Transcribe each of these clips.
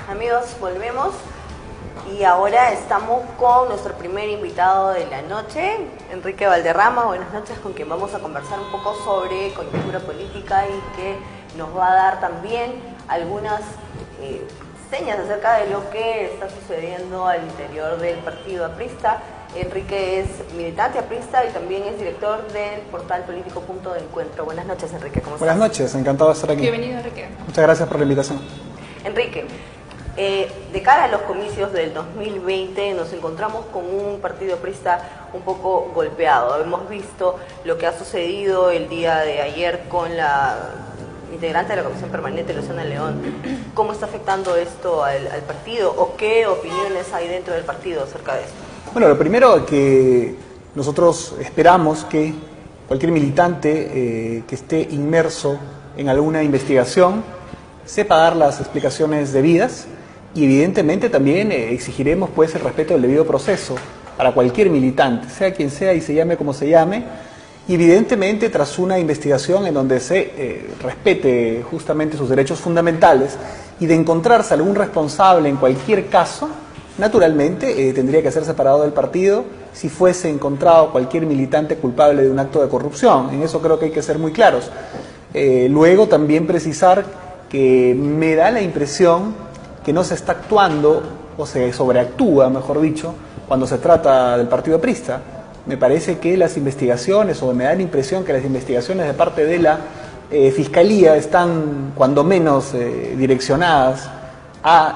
Amigos, volvemos y ahora estamos con nuestro primer invitado de la noche, Enrique Valderrama. Buenas noches, con quien vamos a conversar un poco sobre coyuntura política y que nos va a dar también algunas señas acerca de lo que está sucediendo al interior del partido aprista. Enrique es militante aprista y también es director del portal político Punto de Encuentro. Buenas noches, Enrique, ¿cómo estás? Buenas noches, encantado de estar aquí. Bienvenido, Enrique. Muchas gracias por la invitación. Enrique, de cara a los comicios del 2020 nos encontramos con un partido aprista un poco golpeado. Hemos visto lo que ha sucedido el día de ayer con la integrante de la Comisión Permanente, Luciana León. ¿Cómo está afectando esto al partido o qué opiniones hay dentro del partido acerca de esto? Bueno, lo primero que nosotros esperamos que cualquier militante que esté inmerso en alguna investigación sepa dar las explicaciones debidas y evidentemente también exigiremos pues el respeto del debido proceso para cualquier militante, sea quien sea y se llame como se llame, y evidentemente tras una investigación en donde se respete justamente sus derechos fundamentales y de encontrarse algún responsable en cualquier caso, naturalmente tendría que ser separado del partido si fuese encontrado cualquier militante culpable de un acto de corrupción. En eso creo que hay que ser muy claros. Luego también precisar que me da la impresión que no se está actuando, o se sobreactúa, mejor dicho, cuando se trata del partido aprista. Me parece que las investigaciones, o me da la impresión que las investigaciones de parte de la Fiscalía están, cuando menos, direccionadas a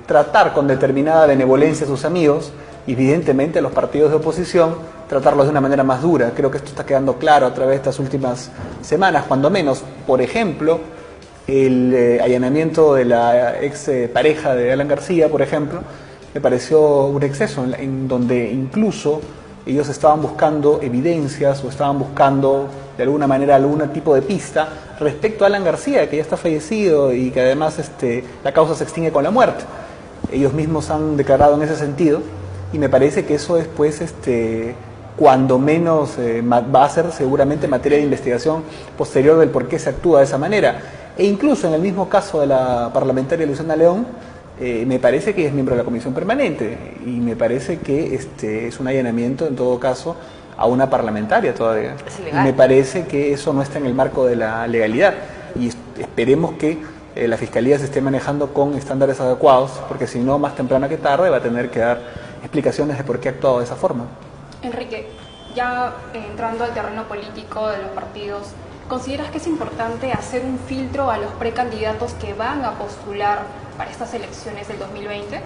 tratar con determinada benevolencia a sus amigos, y evidentemente a los partidos de oposición, tratarlos de una manera más dura. Creo que esto está quedando claro a través de estas últimas semanas, cuando menos. Por ejemplo, el allanamiento de la ex pareja de Alan García, por ejemplo, me pareció un exceso, en donde incluso ellos estaban buscando evidencias o estaban buscando de alguna manera algún tipo de pista respecto a Alan García, que ya está fallecido y que además la causa se extingue con la muerte. Ellos mismos han declarado en ese sentido y me parece que eso después, cuando menos, va a ser seguramente materia de investigación posterior del por qué se actúa de esa manera. E incluso en el mismo caso de la parlamentaria Luciana León, me parece que es miembro de la Comisión Permanente y me parece que es un allanamiento en todo caso a una parlamentaria todavía. Es ilegal. Y me parece que eso no está en el marco de la legalidad y esperemos que la Fiscalía se esté manejando con estándares adecuados, porque si no, más temprano que tarde va a tener que dar explicaciones de por qué ha actuado de esa forma. Enrique, ya entrando al terreno político de los partidos, ¿consideras que es importante hacer un filtro a los precandidatos que van a postular para estas elecciones del 2020?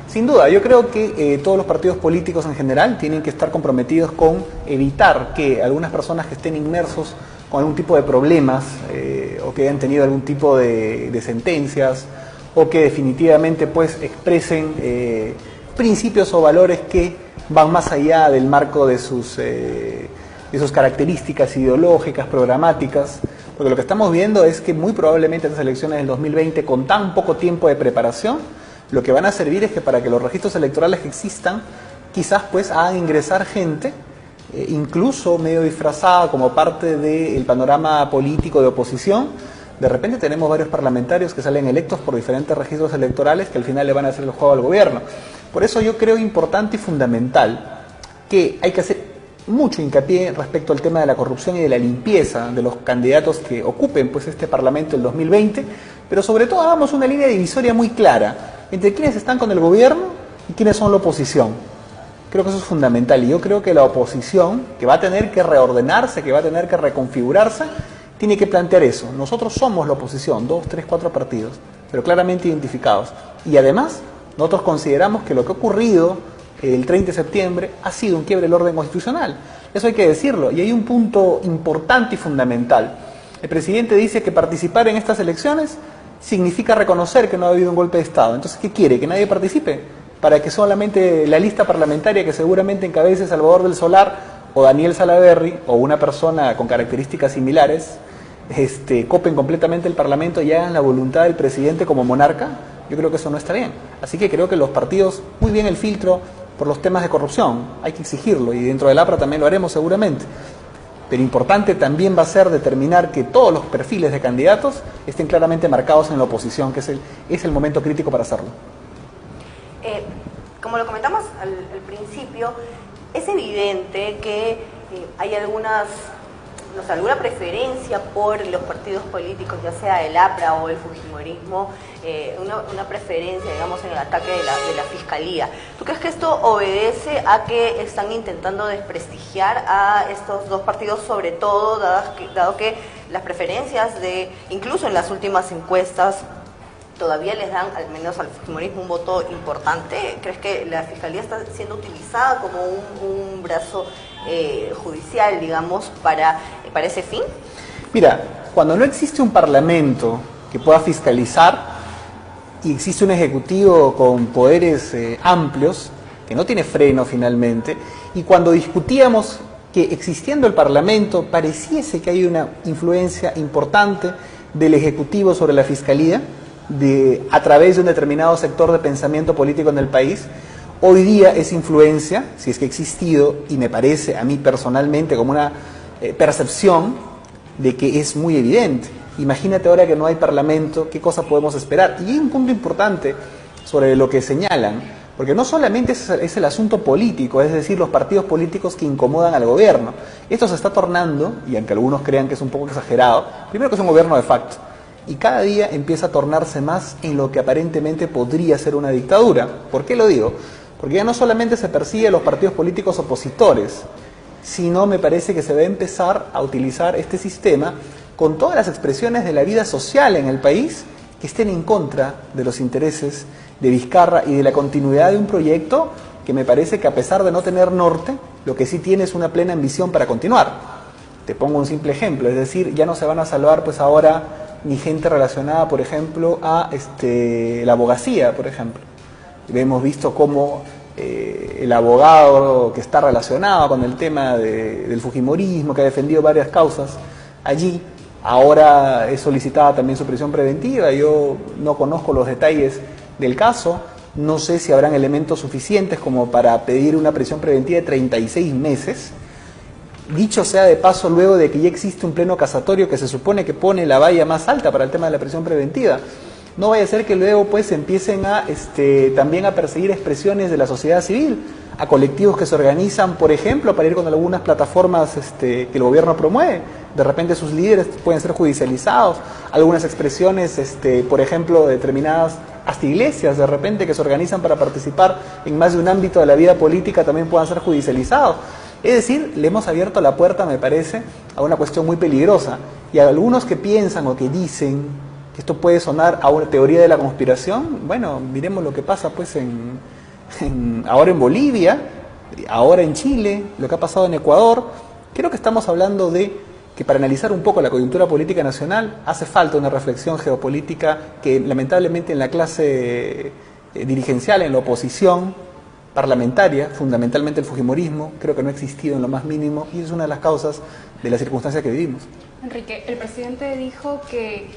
Sin duda, yo creo que todos los partidos políticos en general tienen que estar comprometidos con evitar que algunas personas que estén inmersos con algún tipo de problemas o que hayan tenido algún tipo de sentencias o que definitivamente pues expresen principios o valores que van más allá del marco de sus características ideológicas, programáticas, porque lo que estamos viendo es que muy probablemente estas elecciones del 2020, con tan poco tiempo de preparación, lo que van a servir es que para que los registros electorales que existan, quizás pues hagan ingresar gente, incluso medio disfrazada como parte del panorama político de oposición. De repente tenemos varios parlamentarios que salen electos por diferentes registros electorales que al final le van a hacer el juego al gobierno. Por eso yo creo importante y fundamental que hay que hacer mucho hincapié respecto al tema de la corrupción y de la limpieza de los candidatos que ocupen pues este Parlamento el 2020, pero sobre todo hagamos una línea divisoria muy clara entre quienes están con el gobierno y quienes son la oposición. Creo que eso es fundamental y yo creo que la oposición, que va a tener que reordenarse, que va a tener que reconfigurarse, tiene que plantear eso. Nosotros somos la oposición, 2, 3, 4 partidos, pero claramente identificados. Y además, nosotros consideramos que lo que ha ocurrido el 30 de septiembre ha sido un quiebre del orden constitucional. Eso hay que decirlo. Y hay un punto importante y fundamental. El presidente dice que participar en estas elecciones significa reconocer que no ha habido un golpe de Estado. Entonces, ¿qué quiere? ¿Que nadie participe? Para que solamente la lista parlamentaria que seguramente encabece Salvador del Solar o Daniel Salaverry o una persona con características similares copen completamente el Parlamento y hagan la voluntad del presidente como monarca. Yo creo que eso no está bien. Así que creo que los partidos, muy bien el filtro por los temas de corrupción, hay que exigirlo y dentro del APRA también lo haremos seguramente. pero importante también va a ser determinar que todos los perfiles de candidatos estén claramente marcados en la oposición, que es el momento crítico para hacerlo. Como lo comentamos al principio, es evidente que hay alguna preferencia por los partidos políticos, ya sea el APRA o el fujimorismo, una preferencia, digamos, en el ataque de la Fiscalía. ¿Tú crees que esto obedece a que están intentando desprestigiar a estos dos partidos, sobre todo, dado que las preferencias incluso en las últimas encuestas, todavía les dan, al menos al fujimorismo, un voto importante? ¿Crees que la Fiscalía está siendo utilizada como un brazo judicial, digamos, para ese fin? Mira, cuando no existe un parlamento que pueda fiscalizar y existe un ejecutivo con poderes amplios, que no tiene freno finalmente, y cuando discutíamos que existiendo el parlamento pareciese que hay una influencia importante del ejecutivo sobre la fiscalía, a través de un determinado sector de pensamiento político en el país, hoy día esa influencia, si es que ha existido, y me parece a mí personalmente como una percepción de que es muy evidente. Imagínate ahora que no hay parlamento, ¿qué cosa podemos esperar? Y hay un punto importante sobre lo que señalan, porque no solamente es el asunto político, es decir, los partidos políticos que incomodan al gobierno. Esto se está tornando, y aunque algunos crean que es un poco exagerado, primero que es un gobierno de facto, y cada día empieza a tornarse más en lo que aparentemente podría ser una dictadura. ¿Por qué lo digo? Porque ya no solamente se persigue a los partidos políticos opositores, sino me parece que se va a empezar a utilizar este sistema con todas las expresiones de la vida social en el país que estén en contra de los intereses de Vizcarra y de la continuidad de un proyecto que me parece que, a pesar de no tener norte, lo que sí tiene es una plena ambición para continuar. Te pongo un simple ejemplo, es decir, ya no se van a salvar pues ahora ni gente relacionada, por ejemplo, a la abogacía, por ejemplo. Hemos visto cómo el abogado que está relacionado con el tema del fujimorismo, que ha defendido varias causas allí, ahora es solicitada también su prisión preventiva. Yo no conozco los detalles del caso, no sé si habrán elementos suficientes como para pedir una prisión preventiva de 36 meses. Dicho sea de paso, luego de que ya existe un pleno casatorio que se supone que pone la valla más alta para el tema de la prisión preventiva, no vaya a ser que luego pues empiecen también a perseguir expresiones de la sociedad civil, a colectivos que se organizan, por ejemplo, para ir con algunas plataformas que el gobierno promueve. De repente sus líderes pueden ser judicializados, algunas expresiones, por ejemplo, de determinadas hasta iglesias, de repente, que se organizan para participar en más de un ámbito de la vida política, también puedan ser judicializados. Es decir, le hemos abierto la puerta, me parece, a una cuestión muy peligrosa. Y a algunos que piensan o que dicen que esto puede sonar a una teoría de la conspiración, bueno, miremos lo que pasa pues ahora en Bolivia, ahora en Chile, lo que ha pasado en Ecuador. Creo que estamos hablando de que para analizar un poco la coyuntura política nacional hace falta una reflexión geopolítica que lamentablemente en la clase dirigencial, en la oposición parlamentaria, fundamentalmente el fujimorismo, creo que no ha existido en lo más mínimo, y es una de las causas de las circunstancias que vivimos. Enrique, el presidente dijo que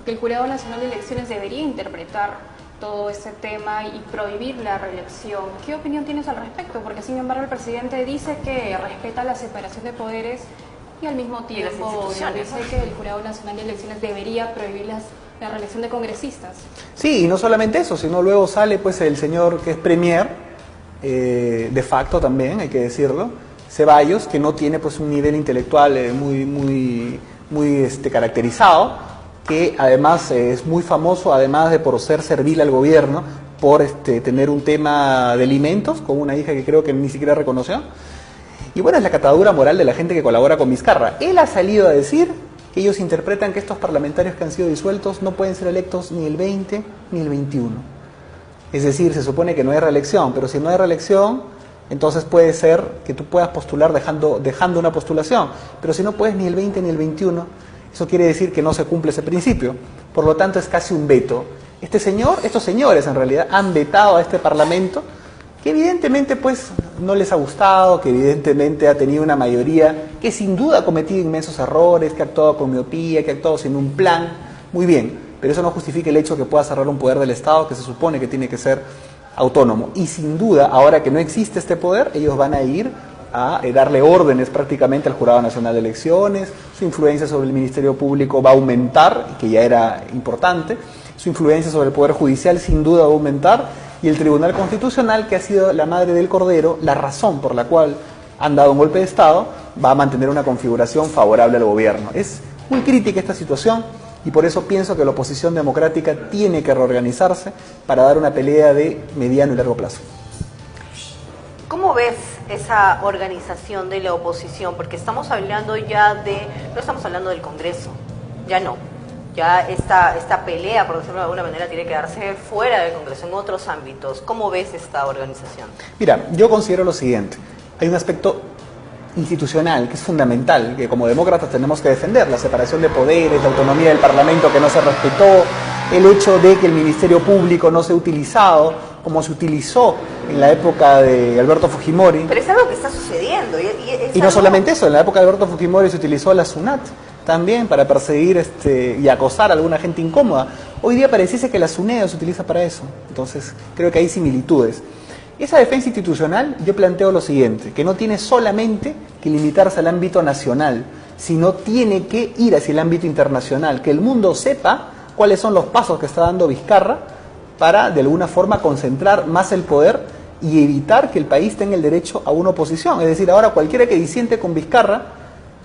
el Jurado Nacional de Elecciones debería interpretar todo ese tema y prohibir la reelección. ¿Qué opinión tienes al respecto? Porque sin embargo el presidente dice que respeta la separación de poderes y al mismo tiempo dice que el Jurado Nacional de Elecciones debería prohibir la reelección de congresistas. Sí, y no solamente eso, sino luego sale pues el señor que es premier, de facto también, hay que decirlo, Ceballos, que no tiene pues un nivel intelectual muy caracterizado, que además es muy famoso, además de por ser servil al gobierno, por tener un tema de alimentos con una hija que creo que ni siquiera reconoció. Y bueno, es la catadura moral de la gente que colabora con Vizcarra. Él ha salido a decir que ellos interpretan que estos parlamentarios que han sido disueltos no pueden ser electos ni el 20 ni el 21. Es decir, se supone que no hay reelección, pero si no hay reelección, entonces puede ser que tú puedas postular dejando una postulación. Pero si no puedes ni el 20 ni el 21, eso quiere decir que no se cumple ese principio. Por lo tanto, es casi un veto. Estos señores en realidad han vetado a este Parlamento, que evidentemente pues no les ha gustado, que evidentemente ha tenido una mayoría que sin duda ha cometido inmensos errores, que ha actuado con miopía, que ha actuado sin un plan. Muy bien, pero eso no justifica el hecho de que pueda cerrar un poder del Estado que se supone que tiene que ser autónomo. Y sin duda, ahora que no existe este poder, ellos van a ir a darle órdenes prácticamente al Jurado Nacional de Elecciones, su influencia sobre el Ministerio Público va a aumentar, que ya era importante, su influencia sobre el Poder Judicial sin duda va a aumentar, y el Tribunal Constitucional, que ha sido la madre del cordero, la razón por la cual han dado un golpe de Estado, va a mantener una configuración favorable al gobierno. Es muy crítica esta situación y por eso pienso que la oposición democrática tiene que reorganizarse para dar una pelea de mediano y largo plazo. ¿Cómo ves esa organización de la oposición? Porque estamos hablando ya no estamos hablando del Congreso, ya no. Ya esta pelea, por decirlo de alguna manera, tiene que darse fuera del Congreso, en otros ámbitos. ¿Cómo ves esta organización? Mira, yo considero lo siguiente. Hay un aspecto institucional que es fundamental, que como demócratas tenemos que defender: la separación de poderes, la autonomía del Parlamento que no se respetó, el hecho de que el Ministerio Público no se ha utilizado como se utilizó en la época de Alberto Fujimori. Pero es algo que está sucediendo. Y no solamente eso, en la época de Alberto Fujimori se utilizó la SUNAT también para perseguir y acosar a alguna gente incómoda. Hoy día pareciese que la SUNEDO se utiliza para eso. Entonces creo que hay similitudes. Esa defensa institucional, yo planteo lo siguiente, que no tiene solamente que limitarse al ámbito nacional, sino tiene que ir hacia el ámbito internacional, que el mundo sepa cuáles son los pasos que está dando Vizcarra para de alguna forma concentrar más el poder y evitar que el país tenga el derecho a una oposición. Es decir, ahora cualquiera que disiente con Vizcarra,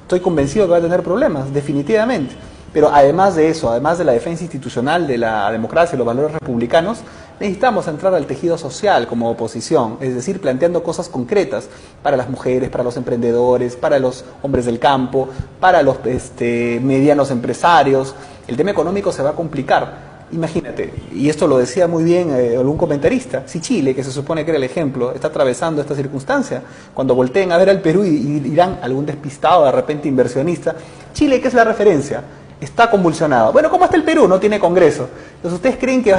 estoy convencido que va a tener problemas, definitivamente. Pero además de eso, además de la defensa institucional de la democracia y los valores republicanos, necesitamos entrar al tejido social como oposición, es decir, planteando cosas concretas para las mujeres, para los emprendedores, para los hombres del campo, para los medianos empresarios. El tema económico se va a complicar. Imagínate, y esto lo decía muy bien algún comentarista, si Chile, que se supone que era el ejemplo, está atravesando esta circunstancia, cuando volteen a ver al Perú y dirán algún despistado, de repente inversionista, Chile, que es la referencia, está convulsionado. Bueno, ¿cómo está el Perú? No tiene Congreso. Entonces, ¿ustedes creen que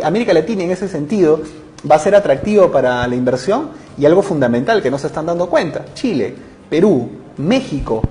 América Latina en ese sentido va a ser atractivo para la inversión? Y algo fundamental que no se están dando cuenta, Chile, Perú, México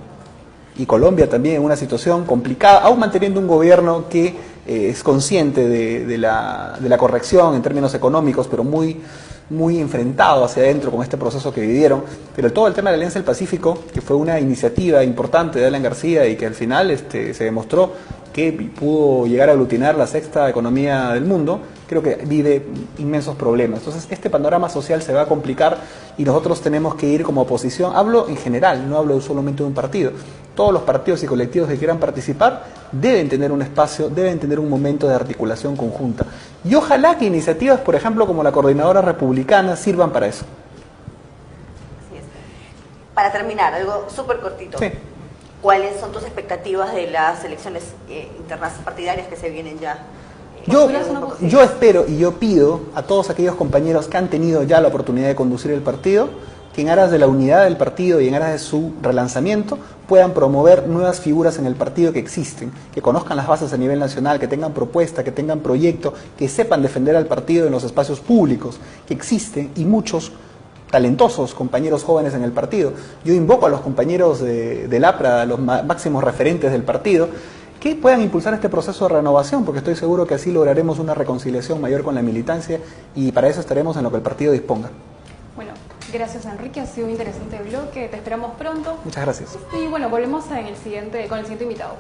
y Colombia también en una situación complicada, aún manteniendo un gobierno que es consciente de la corrección en términos económicos, pero muy enfrentado hacia adentro con este proceso que vivieron. Pero todo el tema de la Alianza del Pacífico, que fue una iniciativa importante de Alan García y que al final se demostró que pudo llegar a aglutinar la sexta economía del mundo, creo que vive inmensos problemas. Entonces este panorama social se va a complicar y nosotros tenemos que ir como oposición, hablo en general, no hablo solamente de un partido, todos los partidos y colectivos que quieran participar deben tener un espacio, deben tener un momento de articulación conjunta. Y ojalá que iniciativas, por ejemplo, como la Coordinadora Republicana, sirvan para eso. Así es. Para terminar, algo súper cortito. Sí. ¿Cuáles son tus expectativas de las elecciones internas partidarias que se vienen ya? Yo espero y yo pido a todos aquellos compañeros que han tenido ya la oportunidad de conducir el partido, que en aras de la unidad del partido y en aras de su relanzamiento puedan promover nuevas figuras en el partido que existen, que conozcan las bases a nivel nacional, que tengan propuesta, que tengan proyecto, que sepan defender al partido en los espacios públicos, que existen y muchos talentosos compañeros jóvenes en el partido. Yo invoco a los compañeros del APRA, a los máximos referentes del partido, que puedan impulsar este proceso de renovación, porque estoy seguro que así lograremos una reconciliación mayor con la militancia y para eso estaremos en lo que el partido disponga. Bueno, gracias Enrique, ha sido un interesante bloque, te esperamos pronto. Muchas gracias. Y bueno, volvemos con el siguiente invitado.